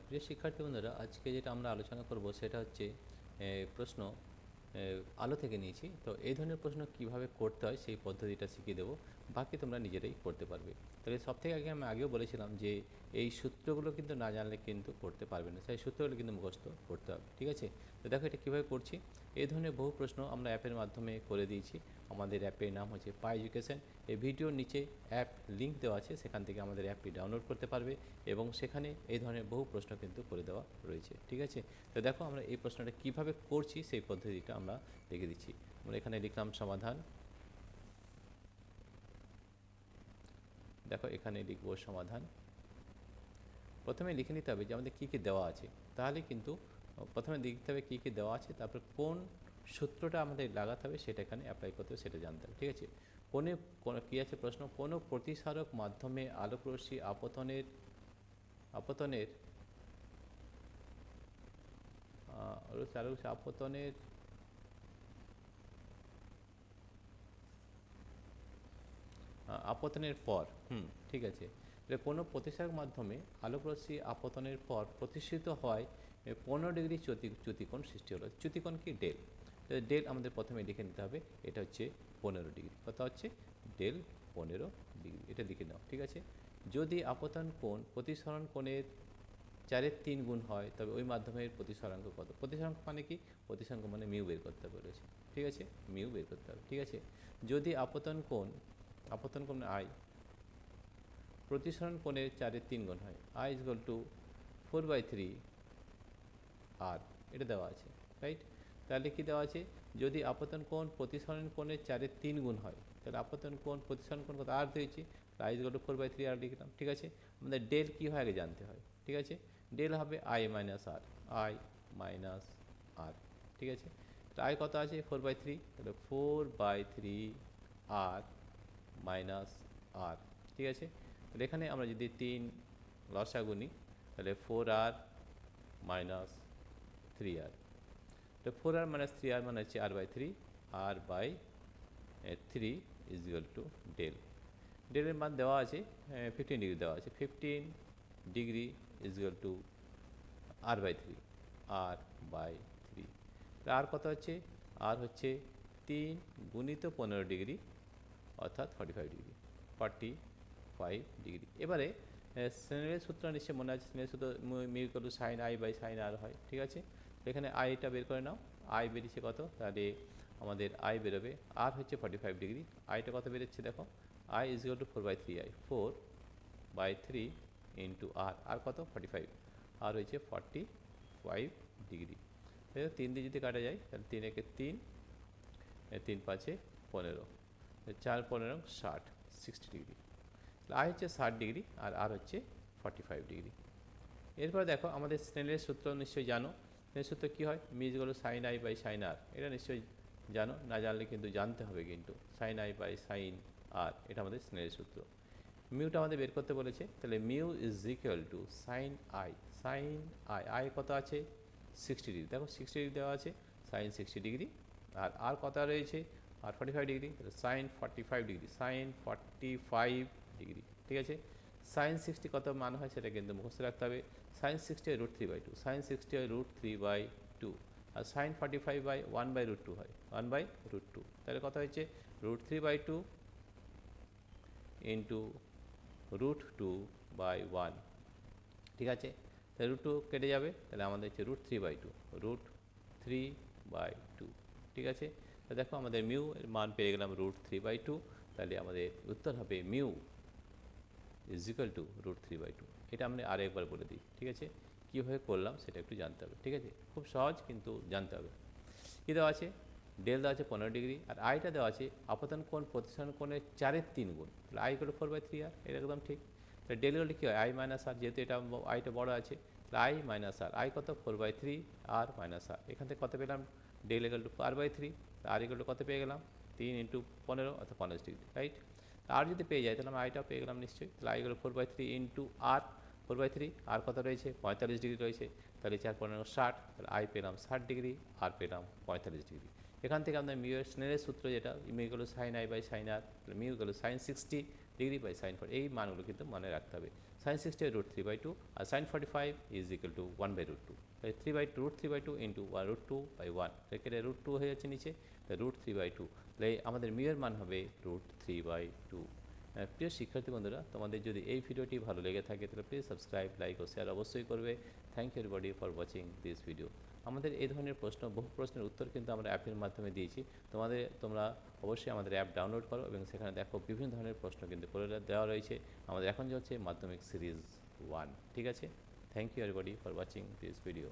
প্রিয় শিক্ষার্থী বন্ধুরা, আজকে যেটা আমরা আলোচনা করব সেটা হচ্ছে প্রশ্ন আলো থেকে নিয়েছি। তো এই ধরনের প্রশ্ন কিভাবে করতে হয় সেই পদ্ধতিটা শিখিয়ে দেবো, বাকি তোমরা নিজেরাই করতে পারবে। তাহলে সব থেকে আগে আমি আগেও বলেছিলাম যে এই সূত্রগুলো কিন্তু না জানলে কিন্তু করতে পারবে না, সেই সূত্রগুলো কিন্তু মুখস্থ করতে হবে। ঠিক আছে? তো দেখো এটা কীভাবে করছি। এই ধরনের বহু প্রশ্ন আমরা অ্যাপের মাধ্যমে করে দিয়েছি। আমাদের অ্যাপের নাম হচ্ছে পাই এডুকেশন। এই ভিডিওর নিচে অ্যাপ লিঙ্ক দেওয়া আছে, সেখান থেকে আমাদের অ্যাপটি ডাউনলোড করতে পারবে এবং সেখানে এই ধরনের বহু প্রশ্ন কিন্তু করে দেওয়া রয়েছে। ঠিক আছে? তো দেখো আমরা এই প্রশ্নটা কিভাবে করছি সেই পদ্ধতিটা আমরা লিখে দিচ্ছি। আমরা এখানে লিখলাম সমাধান। দেখো এখানে লিখবো সমাধান। প্রথমে লিখে নিতে হবে যে আমাদের কী কী দেওয়া আছে, তাহলে কিন্তু প্রথমে লিখতে হবে কী কী দেওয়া আছে, তারপর কোন সূত্রটা আমাদের লাগাতে হবে সেটা এখানে অ্যাপ্লাই করতে হবে সেটা জানতে হবে। ঠিক আছে? কোনো কী আছে প্রশ্ন, কোনো প্রতিসারক মাধ্যমে আলোকরশ্মি আপতনের আপতনের আপতনের আপতনের পর ঠিক আছে, তাহলে কোনো প্রতিসারক মাধ্যমে আলোকরশ্মি আপতনের পর প্রতিষ্ঠিত হয় 15 ডিগ্রি চ্যুতিকোণ সৃষ্টি হলো। চ্যুতিকোণ কি? ডেল। ডেল আমাদের প্রথমে লিখে নিতে হবে, এটা হচ্ছে 15 ডিগ্রি। কত হচ্ছে? ডেল 15 ডিগ্রি, এটা লিখে নাও। ঠিক আছে? যদি আপতন কোণ প্রতিসরণ কোণের 4/3 গুণ হয় তবে ওই মাধ্যমের প্রতিসরাঙ্ক কত? প্রতিসরাঙ্ক মানে কি? প্রতিসরাঙ্ক মানে মিউ বের করতে হবে রয়েছে। ঠিক আছে? মিউ বের করতে হবে। ঠিক আছে? যদি আপতন কোণ আই প্রতিসরণ কোণের 4/3 গুণ হয়, আই ইজ ইকুয়াল টু 4/3 আর, এটা দেওয়া আছে। রাইট? তাহলে কি দেওয়া আছে? যদি আপতন কোণ প্রতিসরণ কোণের 4/3 গুণ হয়, তাহলে আপতন কোণ প্রতিসরণ কোণ কত? আর দিয়েছি, আই ইজ ইকুয়াল টু 4/3 আর লিখলাম। ঠিক আছে? আমাদের ডেল কী হয় আগে জানতে হয়। ঠিক আছে? ডেল হবে I minus R, I minus R. ঠিক আছে? তো আই কত আছে? 4/3, তাহলে 4/3 আর মাইনাস আর। ঠিক আছে? তাহলে এখানে আমরা যদি 3 লসাগু নিই, তাহলে 4r মাইনাস 3r। তো 4r মাইনাস 3r মানে হচ্ছে r/3, r/3 is equal to del. ডেলের মান দেওয়া আছে 15 ডিগ্রি দেওয়া আছে। 15 degree is equal to r/3, r/3। আর কত হচ্ছে? আর হচ্ছে 3 গুণিত 15 ডিগ্রি অর্থাৎ 45 ডিগ্রি, 45 ডিগ্রি। এবারে স্নেলের সূত্র নিশ্চয়ই মনে আছে। স্নেলের সূত্র mu equal to sine I by sine R হয়। ঠিক আছে? এখানে আইটা বের করে নাও। আই বেরিয়েছে কত? তাহলে আমাদের আই বেরোবে, আর হচ্ছে 45 ডিগ্রি। আইটা কত বেরোচ্ছে দেখো, I is equal to 4/3 I, 4/3 into R, R কত? 45, আর হয়েছে 45 ডিগ্রি। 3 দিয়ে যদি কাটা যায় তাহলে 3 একে 3, 3 5 15, 4 15 60, 60 ডিগ্রি। আই হচ্ছে 60 ডিগ্রি আর আর হচ্ছে 45 ডিগ্রি। এরপর দেখো আমাদের স্নেলের সূত্র নিশ্চয়ই জানো। স্নেলের সূত্র কী হয়? Mu is equal to sine I by sine R, এটা নিশ্চয়ই জানো, না জানলে কিন্তু জানতে হবে। কিন্তু sine I by sine R, এটা আমাদের স্নেলের সূত্র। মিউটা আমাদের বের করতে বলেছে, তাহলে mu is equal to sine i, sine i, i কত আছে? 60 ডিগ্রি। দেখো 60 ডিগ্রি দেওয়া আছে, সাইন 60 ডিগ্রি। আর আর কত রয়েছে? আর 45 ডিগ্রি, তাহলে সাইন 45 ডিগ্রি, সাইন 45 ডিগ্রি। ঠিক আছে? সাইন 60 কত মান হয় সেটা কিন্তু মুখস্থ রাখতে হবে। সাইন 60 হয় √3/2, সাইন 60 হয় √3/2, আর সাইন 45 বাই 1/√2 হয়, 1/√2। তাহলে কত হয়েছে? √3/2 ইন্টু √2/1। ঠিক আছে? তাহলে √2 কেটে যাবে, তাহলে আমাদের হচ্ছে √3/2, √3/2। ঠিক আছে? তো দেখো আমাদের মিউ এর মান পেয়ে গেলাম √3/2। তাহলে আমাদের উত্তর হবে মিউ ইজ ইকুয়াল টু √3/2। এটা আমরা আরেকবার বলে দিই। ঠিক আছে? কীভাবে করলাম সেটা একটু জানতে হবে। ঠিক আছে? খুব সহজ, কিন্তু জানতে হবে। কী দেওয়া আছে? ডেল দেওয়া আছে 15 ডিগ্রি, আর আইটা দেওয়া আছে আপতন কোণ প্রতিসরণ কোণের 4/3 গুণ। তাহলে আই ইকুয়াল টু 4/3 আর, এটা একদম ঠিক। তাহলে ডেল হলে কী হয়? আই মাইনাস আর, যেহেতু এটা আইটা বড় আছে, তাহলে আই মাইনাস আর, আই কত? 4/3 আর মাইনাস আর। এখান থেকে কত পেলাম? Del equal to r/3, r equal to কত পেয়ে গেলাম? 3 ইন্টু 15 অর্থাৎ 50 ডিগ্রি। রাইট? আর যদি পেয়ে যায় তাহলে আমরা আইটাও পেয়ে গেলাম নিশ্চয়ই। তাহলে আই ইকুয়াল টু 4/3 ইন্টু আর, 4/3 আর কত রয়েছে? 45 ডিগ্রি রয়েছে। তাহলে 4 15 60, তাহলে আই পেলাম 60 ডিগ্রি, আর পেলাম 45 ডিগ্রি। এখান থেকে আমাদের মিউ এর স্নেলের সূত্র যেটা, mu equal to sine I by sine r, mu equal to sine 60 degree by sine 4, এই মানগুলো কিন্তু মনে রাখতে হবে। সাইন 60 বাই রুট 3 বাই 2 আর sine 45 is equal to 1 by root 2, তাই 3 by root 3 by 2 into root 2 by 1, এখানে root 2 হয়ে যাচ্ছে নিচে, তাই রুট 3 বাই 2, তাই আমাদের মিউ এর মান হবে রুট 3 বাই 2। প্রিয় শিক্ষার্থী বন্ধুরা, তোমাদের যদি এই ভিডিওটি ভালো লেগে থাকে তাহলে প্লিজ সাবস্ক্রাইব, লাইক ও শেয়ার অবশ্যই করবে। Thank you everybody for watching this video. আমাদের এই ধরনের বহু প্রশ্নের উত্তর কিন্তু আমরা অ্যাপের মাধ্যমে দিয়েছি। তোমরা অবশ্যই আমাদের অ্যাপ ডাউনলোড করো এবং সেখানে দেখো বিভিন্ন ধরনের প্রশ্ন কিন্তু করে দেওয়া রয়েছে। আমাদের এখন যে হচ্ছে মাধ্যমিক সিরিজ 1, ঠিক আছে। Thank you everybody for watching this video.